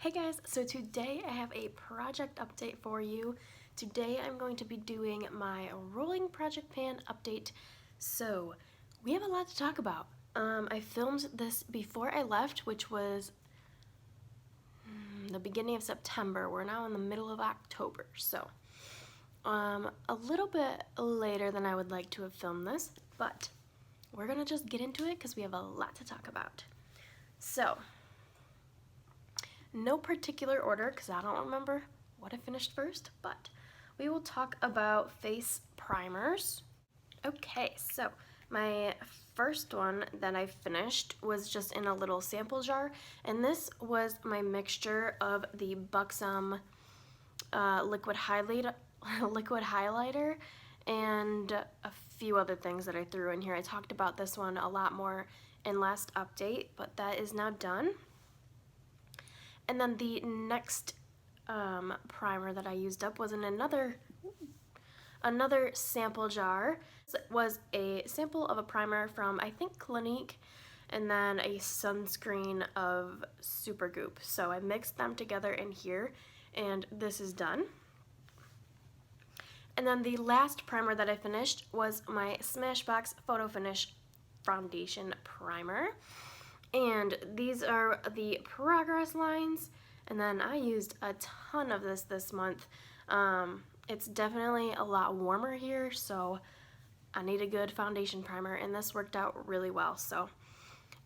Hey guys, so today I have a project update for you. Today I'm going to be doing my rolling project pan update. So we have a lot to talk about. I filmed this before I left, which was the beginning of September. We're now in the middle of October, so a little bit later than I would like to have filmed this, but we're gonna just get into it because we have a lot to talk about. So no particular order because I don't remember what I finished first, but we will talk about face primers. Okay, so my first one that I finished was just in a little sample jar, and this was my mixture of the Buxom liquid highlighter and a few other things that I threw in here. I talked about this one a lot more in last update, but that is now done. And then the next primer that I used up was in another sample jar. It was a sample of a primer from, I think, Clinique, and then a sunscreen of Supergoop. So I mixed them together in here, and this is done. And then the last primer that I finished was my Smashbox Photo Finish Foundation Primer. And these are the progress lines, and then I used a ton of this month. It's definitely a lot warmer here, so I need a good foundation primer, and this worked out really well. So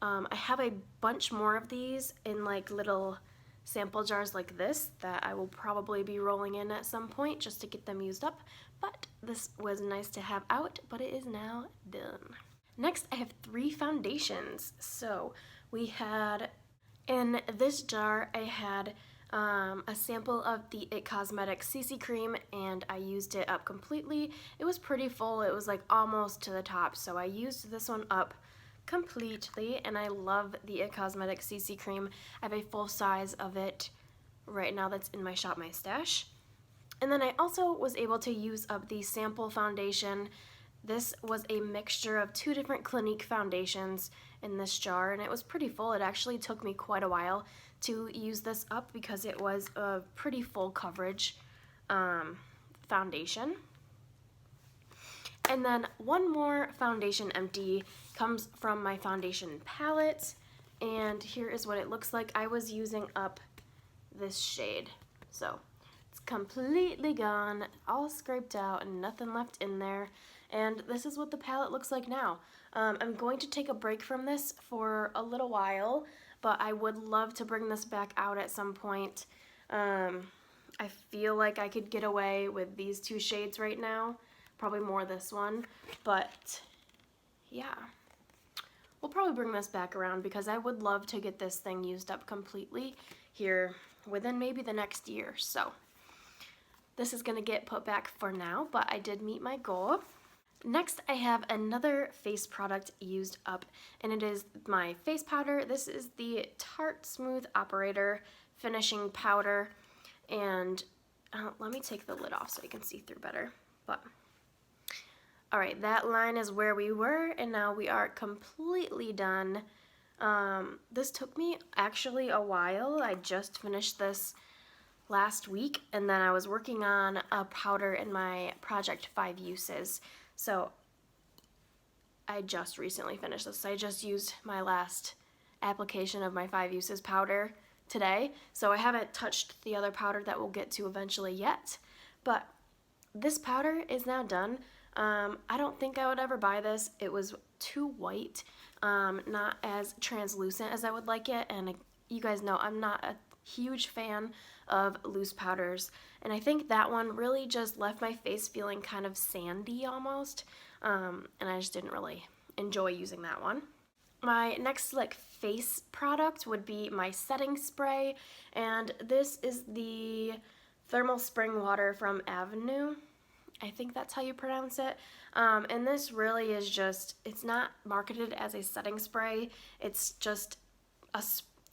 I have a bunch more of these in like little sample jars like this that I will probably be rolling in at some point just to get them used up, but this was nice to have out, but it is now done. Next, I have 3 foundations. So we had, in this jar, I had a sample of the IT Cosmetics CC Cream, and I used it up completely. It was pretty full. It was like almost to the top, so I used this one up completely, and I love the IT Cosmetics CC Cream. I have a full size of it right now that's in my Shop My Stash. And then I also was able to use up the sample foundation. This was a mixture of 2 different Clinique foundations in this jar, and it was pretty full. It actually took me quite a while to use this up because it was a pretty full coverage foundation. And then one more foundation empty comes from my foundation palette, and here is what it looks like. I was using up this shade, so it's completely gone, all scraped out, and nothing left in there. And this is what the palette looks like now. I'm going to take a break from this for a little while, but I would love to bring this back out at some point. I feel like I could get away with these 2 shades right now, probably more this one, but yeah. We'll probably bring this back around because I would love to get this thing used up completely here within maybe the next year. So this is gonna get put back for now, but I did meet my goal. Next, I have another face product used up, and it is my face powder. This is the Tarte Smooth Operator Finishing Powder, and let me take the lid off so you can see through better. But all right, that line is where we were, and now we are completely done. This took me actually a while. I just finished this last week, and then I was working on a powder in my Project 5 Uses. So I just recently finished this. I just used my last application of my 5 Uses powder today, so I haven't touched the other powder that we'll get to eventually yet, but this powder is now done. I don't think I would ever buy this. It was too white, not as translucent as I would like it, and you guys know I'm not a huge fan of loose powders, and I think that one really just left my face feeling kind of sandy almost, and I just didn't really enjoy using that one. My next like face product would be my setting spray, and this is the Thermal Spring Water from Avenue. I think that's how you pronounce it. And this really is just, it's not marketed as a setting spray. It's just a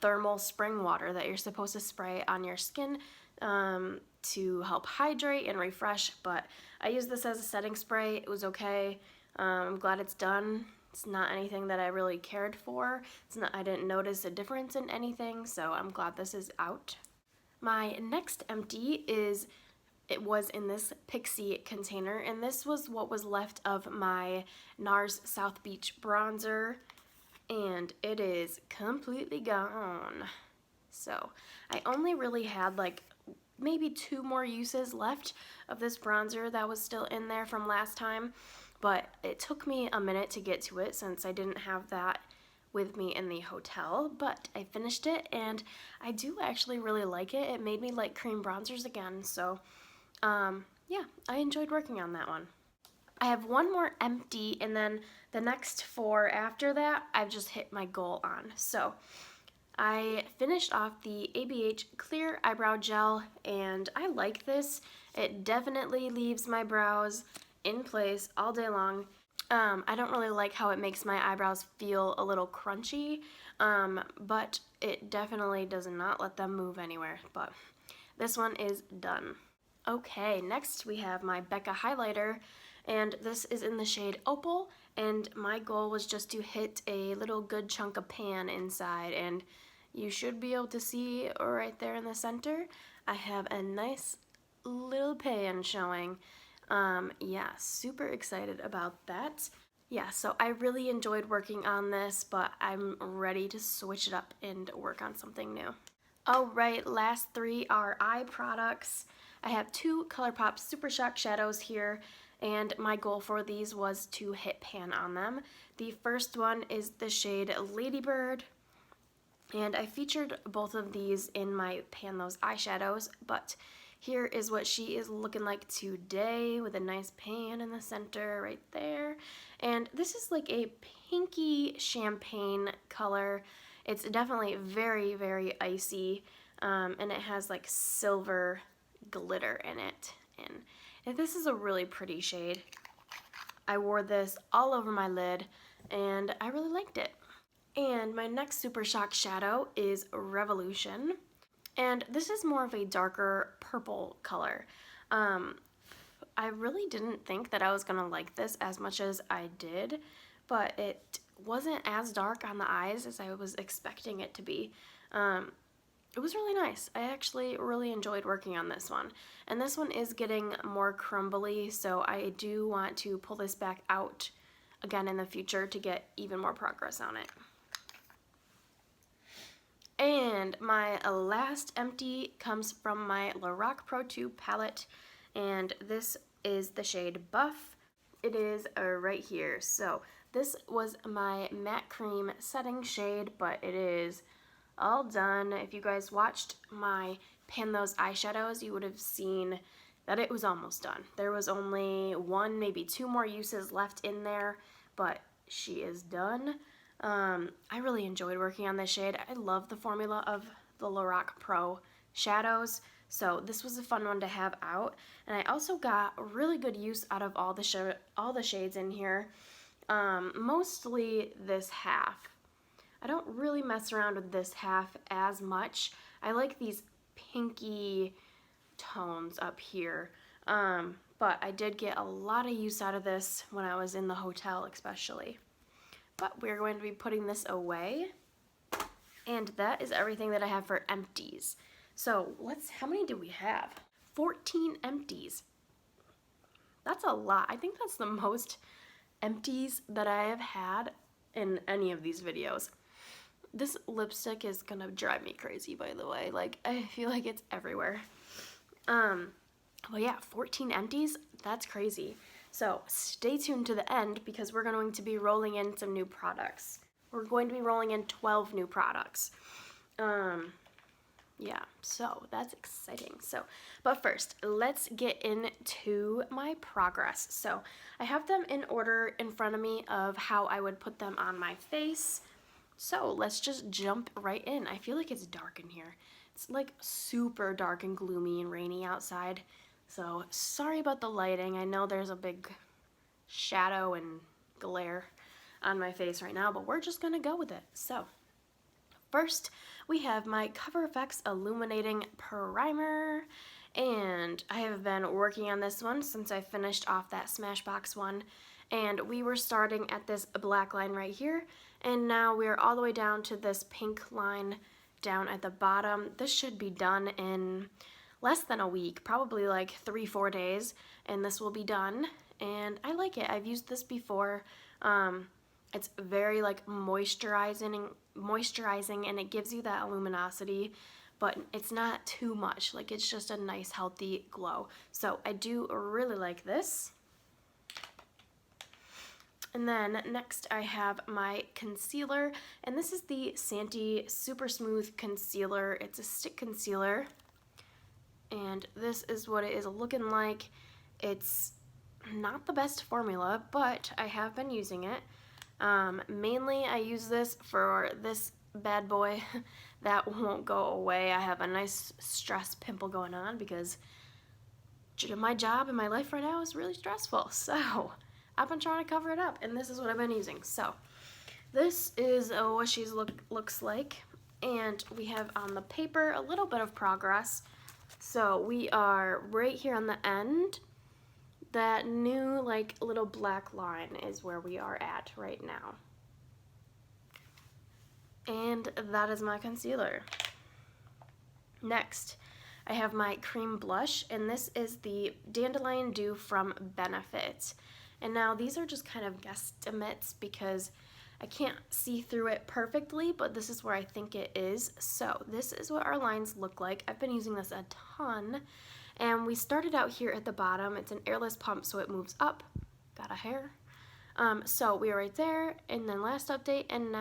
thermal spring water that you're supposed to spray on your skin to help hydrate and refresh, but I used this as a setting spray. It was okay. I'm glad it's done. It's not anything that I really cared for. I didn't notice a difference in anything, so I'm glad this is out. My next empty it was in this Pixie container, and this was what was left of my NARS South Beach bronzer, and it is completely gone. So I only really had like maybe 2 more uses left of this bronzer that was still in there from last time, but it took me a minute to get to it since I didn't have that with me in the hotel, but I finished it and I do actually really like it. It made me like cream bronzers again, so yeah, I enjoyed working on that one. I have one more empty, and then the next 4 after that I've just hit my goal on. So I finished off the ABH Clear Eyebrow Gel, and I like this. It definitely leaves my brows in place all day long. I don't really like how it makes my eyebrows feel a little crunchy, but it definitely does not let them move anywhere. But this one is done. Okay, next we have my Becca highlighter, and this is in the shade Opal, and my goal was just to hit a little good chunk of pan inside, and you should be able to see right there in the center, I have a nice little pan showing. Yeah, super excited about that. Yeah, so I really enjoyed working on this, but I'm ready to switch it up and work on something new. Alright, last 3 are eye products. I have 2 ColourPop Super Shock shadows here, and my goal for these was to hit pan on them. The first one is the shade Ladybird, and I featured both of these in my Pan Those eyeshadows, but here is what she is looking like today with a nice pan in the center right there. And this is like a pinky champagne color. It's definitely very, very icy, and it has like silver glitter in it. And this is a really pretty shade. I wore this all over my lid, and I really liked it. And my next Super Shock shadow is Revolution. And this is more of a darker purple color. I really didn't think that I was gonna like this as much as I did, but it wasn't as dark on the eyes as I was expecting it to be. It was really nice. I actually really enjoyed working on this one. And this one is getting more crumbly, so I do want to pull this back out again in the future to get even more progress on it. And my last empty comes from my Lorac Pro 2 palette, and this is the shade Buff. It is right here. So this was my matte cream setting shade, but it is all done. If you guys watched my Pan Those eyeshadows, you would have seen that it was almost done. There was only 1, maybe 2 more uses left in there, but she is done. I really enjoyed working on this shade. I love the formula of the Lorac Pro shadows, so this was a fun one to have out. And I also got really good use out of all the shades in here, mostly this half. I don't really mess around with this half as much. I like these pinky tones up here, but I did get a lot of use out of this when I was in the hotel especially. But we're going to be putting this away, and that is everything that I have for empties. So how many do we have? 14 empties. That's a lot. I think that's the most empties that I have had in any of these videos. This lipstick is gonna drive me crazy, by the way. Like, I feel like it's everywhere. Well, yeah, 14 empties, that's crazy. So stay tuned to the end because we're going to be rolling in some new products. We're going to be rolling in 12 new products. Yeah, so that's exciting. But first, let's get into my progress. So I have them in order in front of me of how I would put them on my face. So let's just jump right in. I feel like it's dark in here. It's like super dark and gloomy and rainy outside. So sorry about the lighting. I know there's a big shadow and glare on my face right now, but we're just gonna go with it. So first, we have my Cover FX Illuminating Primer, and I have been working on this one since I finished off that Smashbox one, and we were starting at this black line right here, and now we're all the way down to this pink line down at the bottom. This should be done in less than a week, probably like 3-4 days, and this will be done. And I like it. I've used this before. It's very like moisturizing, and it gives you that luminosity, but it's not too much. Like, it's just a nice healthy glow. So I do really like this. And then next I have my concealer, and this is the Santee Super Smooth Concealer. It's a stick concealer, and this is what it is looking like. It's not the best formula, but I have been using it. Mainly I use this for this bad boy that won't go away. I have a nice stress pimple going on because my job and my life right now is really stressful. So I've been trying to cover it up, and this is what I've been using. So this is what she looks like, and we have on the paper a little bit of progress. So we are right here on the end. That new like little black line is where we are at right now. And that is my concealer. Next, I have my cream blush, and this is the Dandelion Dew from Benefit. And now these are just kind of guesstimates because I can't see through it perfectly, but this is where I think it is. So this is what our lines look like. I've been using this a ton, and we started out here at the bottom. It's an airless pump, so it moves up. Got a hair. So we are right there, and then last update, and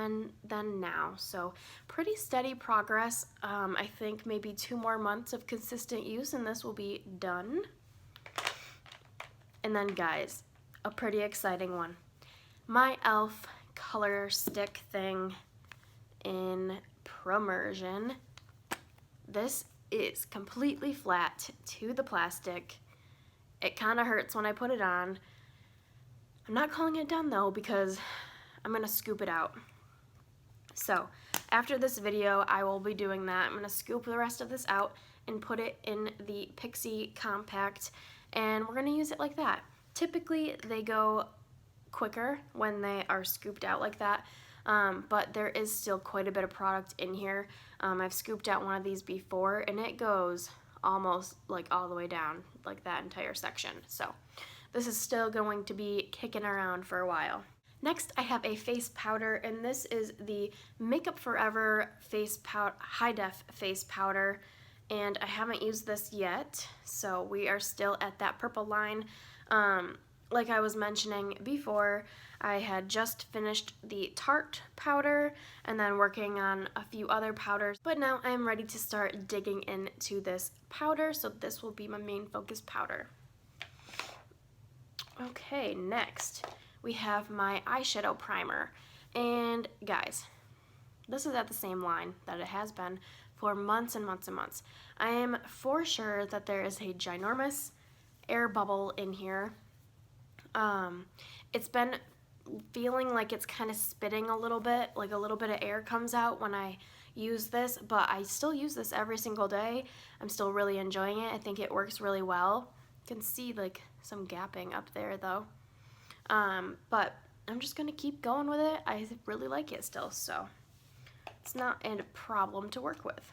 then now. So pretty steady progress. I think maybe 2 more months of consistent use, and this will be done. And then guys, a pretty exciting one. My e.l.f. color stick thing in Promersion. This is completely flat to the plastic. It kind of hurts when I put it on. I'm not calling it done though because I'm gonna scoop it out. So after this video, I will be doing that. I'm gonna scoop the rest of this out and put it in the Pixi Compact, and we're gonna use it like that. Typically they go quicker when they are scooped out like that, but there is still quite a bit of product in here. I've scooped out one of these before, and it goes almost like all the way down, like that entire section. So this is still going to be kicking around for a while. Next, I have a face powder, and this is the Makeup Forever High Def Face Powder, and I haven't used this yet, so we are still at that purple line. Like I was mentioning before, I had just finished the Tarte powder and then working on a few other powders, but now I am ready to start digging into this powder, so this will be my main focus powder. Okay, next we have my eyeshadow primer, and guys, this is at the same line that it has been for months and months and months. I am for sure that there is a ginormous air bubble in here. It's been feeling like it's kind of spitting a little bit, like a little bit of air comes out when I use this, but I still use this every single day. I'm still really enjoying it. I think it works really well. You can see like some gapping up there though. But I'm just gonna keep going with it. I really like it still, so it's not a problem to work with.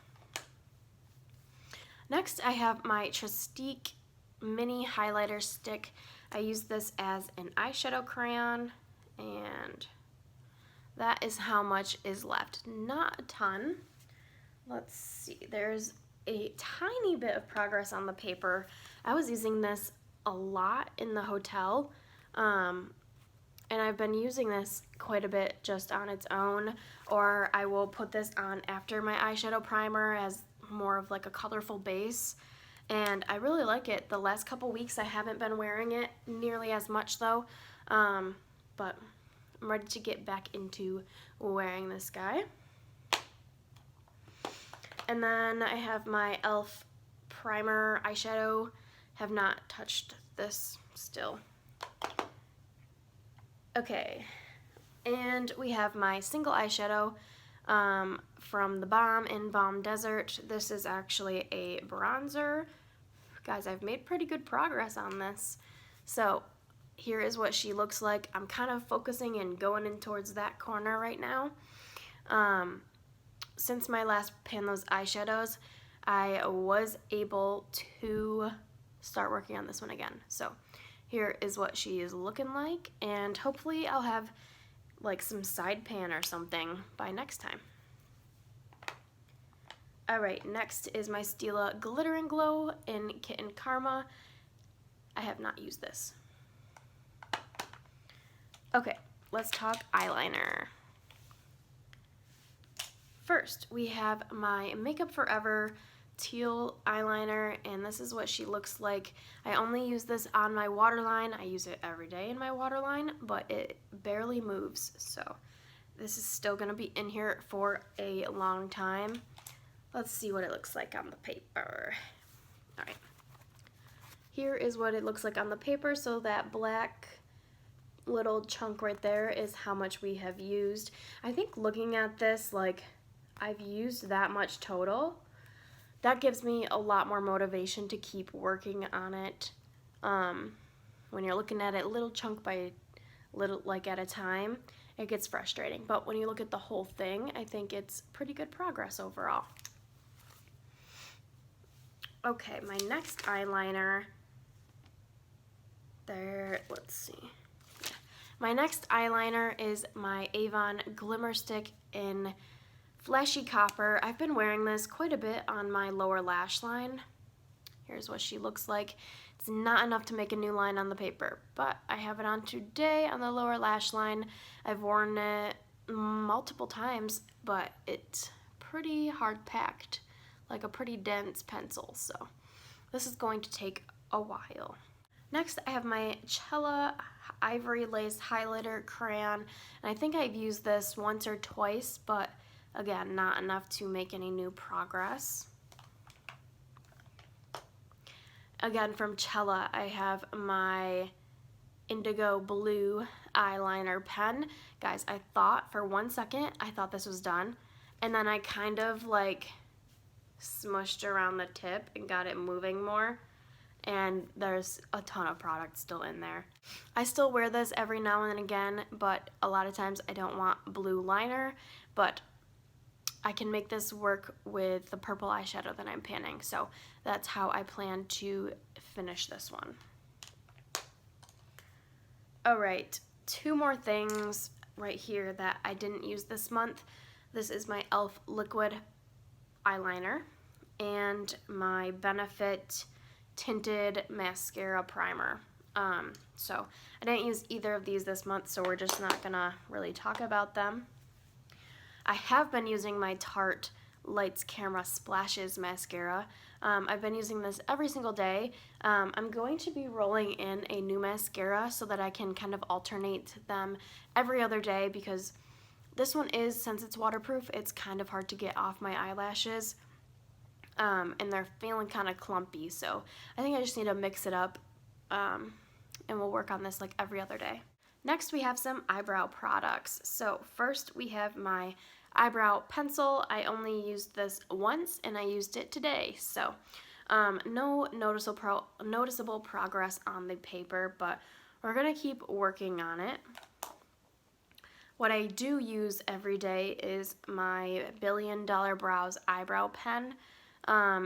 Next, I have my Trestique mini highlighter stick. I use this as an eyeshadow crayon, and that is how much is left. Not a ton. Let's see, there's a tiny bit of progress on the paper. I was using this a lot in the hotel, and I've been using this quite a bit just on its own, or I will put this on after my eyeshadow primer as more of like a colorful base, and I really like it. The last couple weeks I haven't been wearing it nearly as much though, but I'm ready to get back into wearing this guy. And then I have my e.l.f. primer eyeshadow. Have not touched this still. Okay, and we have my single eyeshadow from the Balm in Balm Desert. This is actually a bronzer. Guys, I've made pretty good progress on this. So here is what she looks like. I'm kind of focusing and going in towards that corner right now. since my last pan those eyeshadows, I was able to start working on this one again. So here is what she is looking like, and hopefully I'll have like some side pan or something by next time. Alright, next is my Stila Glitter and Glow in Kitten Karma. I have not used this. Okay, let's talk eyeliner. First, we have my Makeup Forever teal eyeliner, and this is what she looks like. I only use this on my waterline. I use it every day in my waterline, but it barely moves, so this is still going to be in here for a long time. Let's see what it looks like on the paper. Alright, here is what it looks like on the paper. So that black little chunk right there is how much we have used. I think looking at this, like, I've used that much total. That gives me a lot more motivation to keep working on it. When you're looking at it little chunk by little, like at a time, it gets frustrating. But when you look at the whole thing, I think it's pretty good progress overall. Okay, my next eyeliner, let's see. My next eyeliner is my Avon Glimmer Stick in Flashy Copper. I've been wearing this quite a bit on my lower lash line. Here's what she looks like. It's not enough to make a new line on the paper, but I have it on today on the lower lash line. I've worn it multiple times, but it's pretty hard packed, like a pretty dense pencil, so this is going to take a while. Next, I have my Cella Ivory Lace Highlighter Crayon, and I think I've used this once or twice, but again, not enough to make any new progress. Again, from Cella, I have my Indigo Blue eyeliner pen. Guys, I thought for 1 second, I thought this was done, and then I kind of like smushed around the tip and got it moving more, and there's a ton of product still in there. I still wear this every now and again, but a lot of times I don't want blue liner, but I can make this work with the purple eyeshadow that I'm panning, so that's how I plan to finish this one. Alright, 2 more things right here that I didn't use this month. This is my e.l.f. liquid eyeliner and my Benefit tinted mascara primer. So I didn't use either of these this month, so we're just not gonna really talk about them. I have been using my Tarte Lights Camera Splashes mascara. I've been using this every single day. I'm going to be rolling in a new mascara so that I can kind of alternate them every other day, because this one is, since it's waterproof, it's kind of hard to get off my eyelashes, and they're feeling kind of clumpy, so I think I just need to mix it up, and we'll work on this like every other day. Next, we have some eyebrow products. So first we have my eyebrow pencil. I only used this once and I used it today, so no noticeable progress on the paper, but we're gonna keep working on it. What I do use every day is my Billion Dollar Brows eyebrow pen.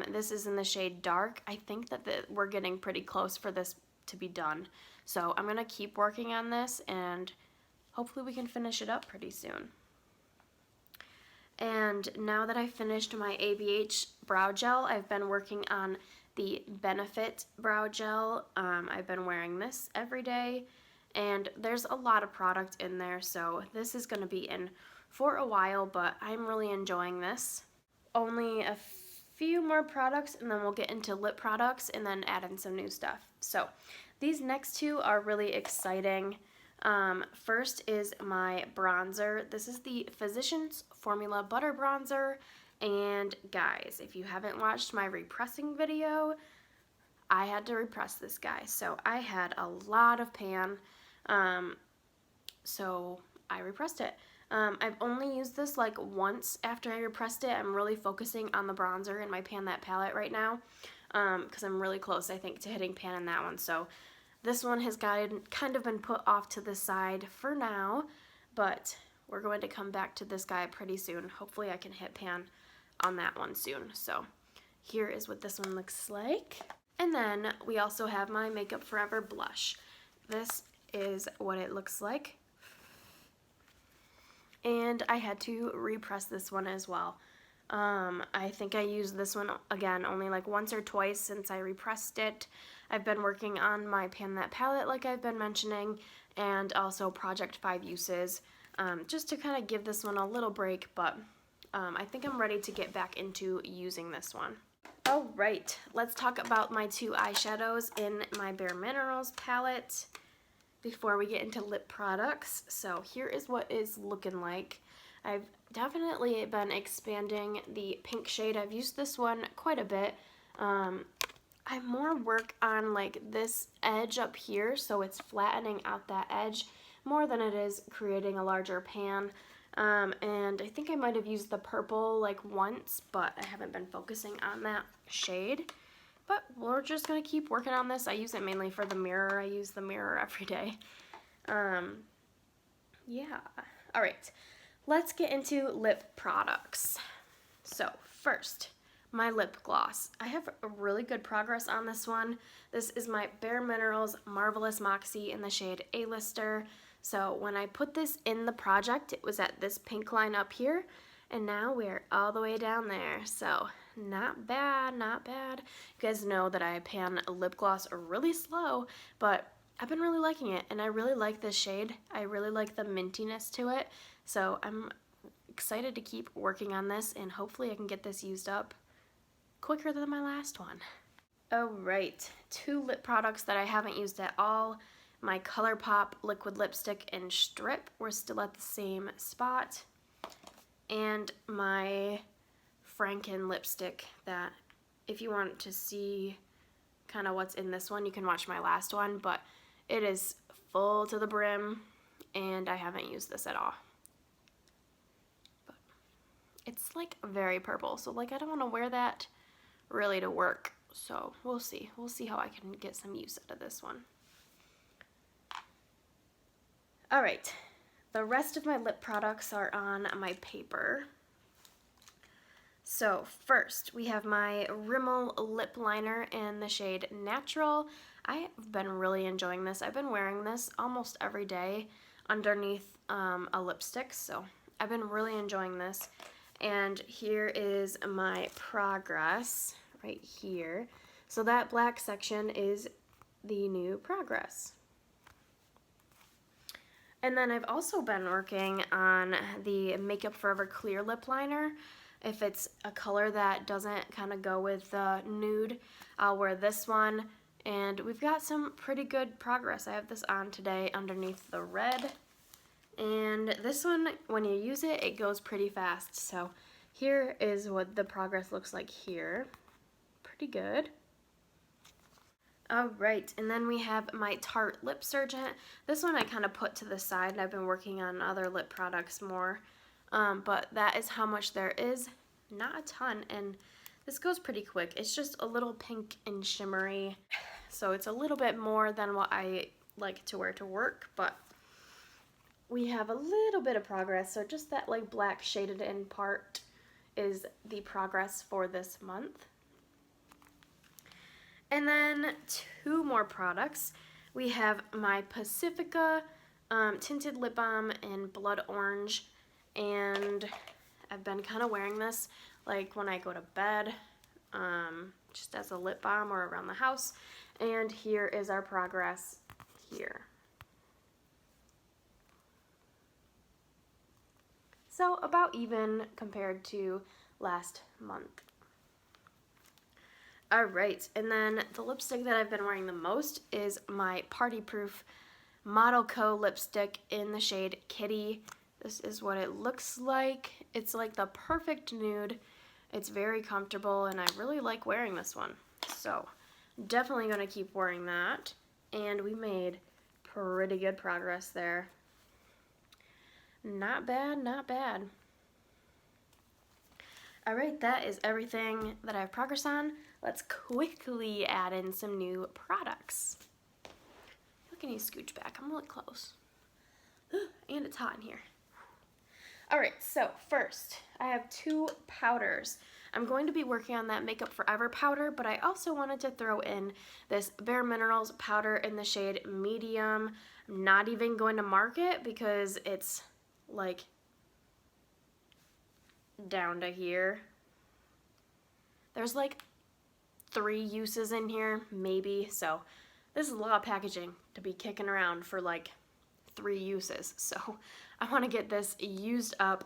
This is in the shade Dark. I think that we're getting pretty close for this to be done, so I'm gonna keep working on this and hopefully we can finish it up pretty soon. And now that I've finished my ABH brow gel, I've been working on the Benefit brow gel. I've been wearing this every day, and there's a lot of product in there, so this is going to be in for a while, but I'm really enjoying this. Only a few more products and then we'll get into lip products and then add in some new stuff. So these next 2 are really exciting. First is my bronzer. This is the Physicians Formula Butter Bronzer, and guys, if you haven't watched my repressing video, I had to repress this guy, so I had a lot of pan, so I repressed it. I've only used this like once after I repressed it. I'm really focusing on the bronzer in my Pan That palette right now, because I'm really close, I think, to hitting pan in that one, so this one has kind of been put off to the side for now, but we're going to come back to this guy pretty soon. Hopefully I can hit pan on that one soon. So here is what this one looks like. And then we also have my Makeup Forever blush. This is what it looks like. And I had to repress this one as well. I think I used this one, again, only like once or twice since I repressed it. I've been working on my Pan That palette like I've been mentioning, and also Project 5 uses, just to kind of give this one a little break, but I think I'm ready to get back into using this one. Alright, let's talk about my two eyeshadows in my Bare Minerals palette before we get into lip products. So here is what it's looking like. I've definitely been expanding the pink shade. I've used this one quite a bit. I more work on like this edge up here, so it's flattening out that edge more than it is creating a larger pan. And I think I might have used the purple like once, but I haven't been focusing on that shade. But we're just gonna keep working on this. I use it mainly for the mirror. I use the mirror every day. Yeah. All right, let's get into lip products. So first, my lip gloss. I have a really good progress on this one. This is my Bare Minerals Marvelous Moxie in the shade A-Lister. So when I put this in the project, it was at this pink line up here, and now we're all the way down there. So not bad, not bad. You guys know that I pan lip gloss really slow, but I've been really liking it, and I really like this shade. I really like the mintiness to it, so I'm excited to keep working on this, and hopefully I can get this used up quicker than my last one. Alright, two lip products that I haven't used at all. My ColourPop liquid lipstick in Strip, we're still at the same spot. And my Franken lipstick that, if you want to see kind of what's in this one, you can watch my last one, but it is full to the brim, and I haven't used this at all. But it's like very purple, so like I don't want to wear that really to work. So we'll see. We'll see how I can get some use out of this one. All right, the rest of my lip products are on my paper. So first, we have my Rimmel lip liner in the shade Natural. I've been really enjoying this. I've been wearing this almost every day underneath a lipstick, so I've been really enjoying this. And here is my progress right here. So that black section is the new progress. And then I've also been working on the Makeup Forever Clear Lip Liner. If it's a color that doesn't kind of go with the nude, I'll wear this one. And we've got some pretty good progress. I have this on today underneath the red. And this one, when you use it, it goes pretty fast. So here is what the progress looks like here. Pretty good. Alright, and then we have my Tarte Lip Surgent. This one I kind of put to the side. I've been working on other lip products more, but that is how much there is. Not a ton, and this goes pretty quick. It's just a little pink and shimmery, so it's a little bit more than what I like to wear to work, but we have a little bit of progress. So just that like black shaded in part is the progress for this month. And then two more products. We have my Pacifica tinted lip balm in blood orange, and I've been kind of wearing this like when I go to bed, just as a lip balm or around the house. And here is our progress here. So about even compared to last month. Alright, and then the lipstick that I've been wearing the most is my Party Proof Model Co. lipstick in the shade Kitty. This is what it looks like. It's like the perfect nude. It's very comfortable, and I really like wearing this one. So definitely going to keep wearing that. And we made pretty good progress there. Not bad, not bad. Alright, that is everything that I have progress on. Let's quickly add in some new products. Look, I need to scooch back. I'm really close. And it's hot in here. All right, so first I have 2 powders. I'm going to be working on that Makeup Forever powder, but I also wanted to throw in this Bare Minerals powder in the shade Medium. I'm not even going to mark it because it's like down to here. There's like 3 uses in here, maybe, so this is a lot of packaging to be kicking around for like 3 uses. So I want to get this used up,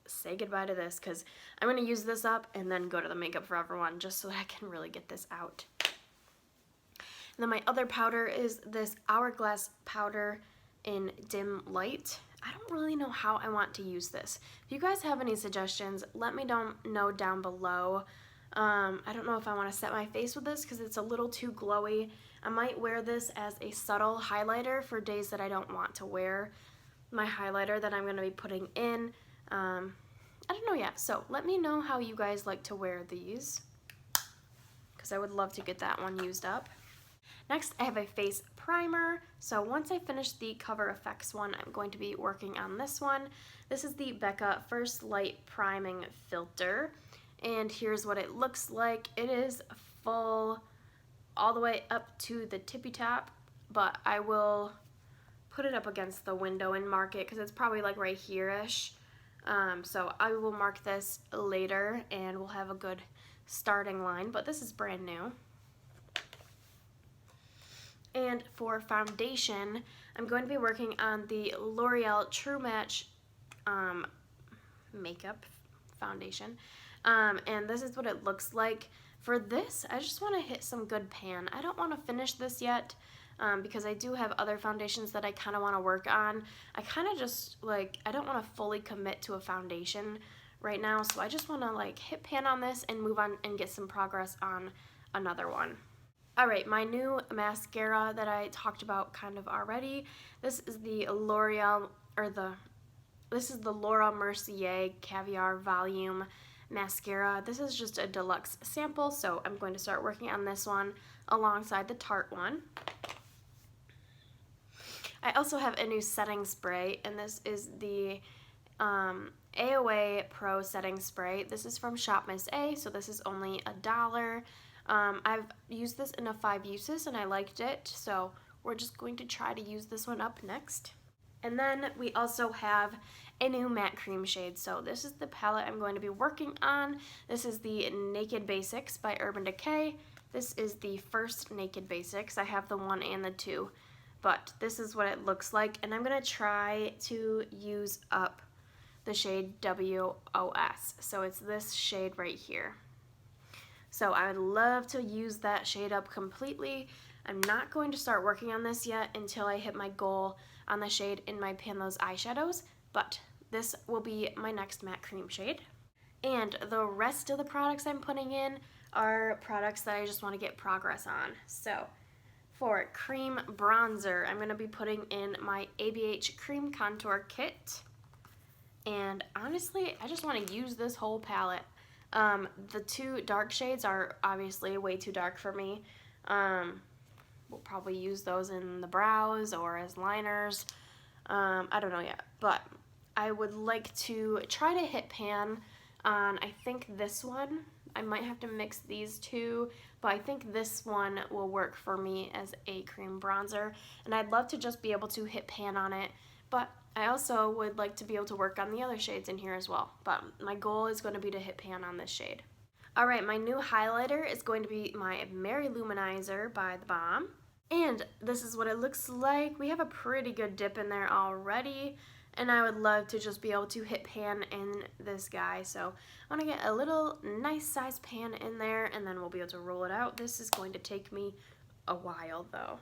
say goodbye to this, because I'm going to use this up and then go to the Makeup Forever one just so that I can really get this out. And then my other powder is this Hourglass powder in Dim Light. I don't really know how I want to use this. If you guys have any suggestions, let me know down below. I don't know if I want to set my face with this because it's a little too glowy. I might wear this as a subtle highlighter for days that I don't want to wear my highlighter that I'm going to be putting in. I don't know yet, so let me know how you guys like to wear these because I would love to get that one used up. Next, I have a face primer. So once I finish the Cover FX one, I'm going to be working on this one. This is the Becca First Light Priming Filter. And here's what it looks like. It is full all the way up to the tippy top, but I will put it up against the window and mark it because it's probably like right here-ish. So I will mark this later and we'll have a good starting line, but this is brand new. And for foundation, I'm going to be working on the L'Oreal True Match makeup foundation. And this is what it looks like. For this, I just want to hit some good pan. I don't want to finish this yet because I do have other foundations that I kind of want to work on. I kind of just, like, I don't want to fully commit to a foundation right now, so I just want to, like, hit pan on this and move on and get some progress on another one. Alright, my new mascara that I talked about kind of already. This is the L'Oreal, this is the Laura Mercier Caviar Volume Mascara. This is just a deluxe sample, so I'm going to start working on this one alongside the Tarte one. I also have a new setting spray, and this is the AOA Pro Setting Spray. This is from Shop Miss A, so this is only $1. I've used this in 5 uses and I liked it, so we're just going to try to use this one up next. And then we also have a new matte cream shade. So this is the palette I'm going to be working on. This is the Naked Basics by Urban Decay. This is the first Naked Basics. I have the 1 and the 2, but this is what it looks like. And I'm going to try to use up the shade WOS. So it's this shade right here. So I would love to use that shade up completely. I'm not going to start working on this yet until I hit my goal on the shade in my Pan Those eyeshadows, but this will be my next matte cream shade. And the rest of the products I'm putting in are products that I just want to get progress on. So for cream bronzer, I'm going to be putting in my ABH Cream Contour Kit. And honestly, I just want to use this whole palette. The 2 dark shades are obviously way too dark for me. We'll probably use those in the brows or as liners. I don't know yet, but I would like to try to hit pan on, I think this one. I might have to mix these 2, but I think this one will work for me as a cream bronzer. And I'd love to just be able to hit pan on it, but I also would like to be able to work on the other shades in here as well. But my goal is going to be to hit pan on this shade. Alright, my new highlighter is going to be my Mary Luminizer by The Balm. And this is what it looks like. We have a pretty good dip in there already. And I would love to just be able to hit pan in this guy. So I want to get a little nice size pan in there and then we'll be able to roll it out. This is going to take me a while though.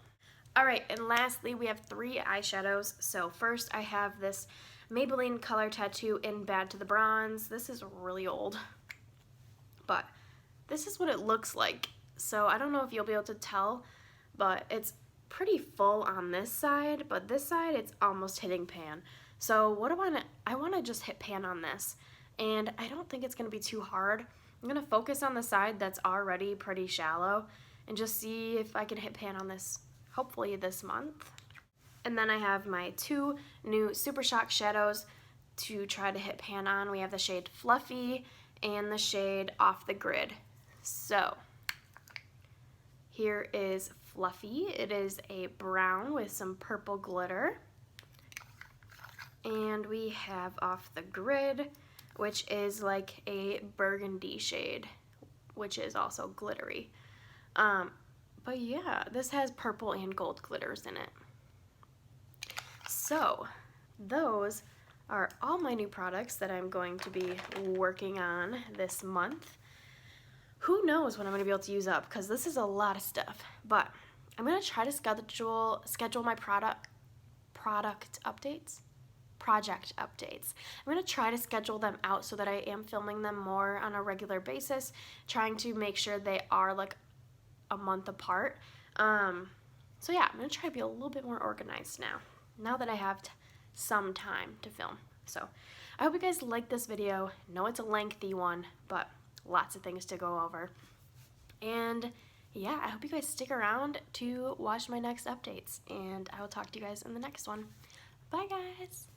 Alright, and lastly we have 3 eyeshadows. So first I have this Maybelline Color Tattoo in Bad to the Bronze. This is really old, but this is what it looks like. So I don't know if you'll be able to tell, but it's pretty full on this side, but this side it's almost hitting pan. So what I want to just hit pan on this, and I don't think it's going to be too hard. I'm going to focus on the side that's already pretty shallow and just see if I can hit pan on this, hopefully this month. And then I have my 2 new Super Shock shadows, to try to hit pan on. We have the shade Fluffy and the shade Off the Grid. So here is Fluffy. It is a brown with some purple glitter. And we have Off the Grid, which is like a burgundy shade, which is also glittery. But yeah, this has purple and gold glitters in it. So those are all my new products that I'm going to be working on this month. Who knows what I'm going to be able to use up, because this is a lot of stuff. But I'm going to try to schedule my project updates. I'm going to try to schedule them out so that I am filming them more on a regular basis, trying to make sure they are like a month apart. So yeah, I'm going to try to be a little bit more organized now that I have some time to film. So I hope you guys like this video. I know it's a lengthy one, but lots of things to go over. And yeah, I hope you guys stick around to watch my next updates, and I will talk to you guys in the next one. Bye guys!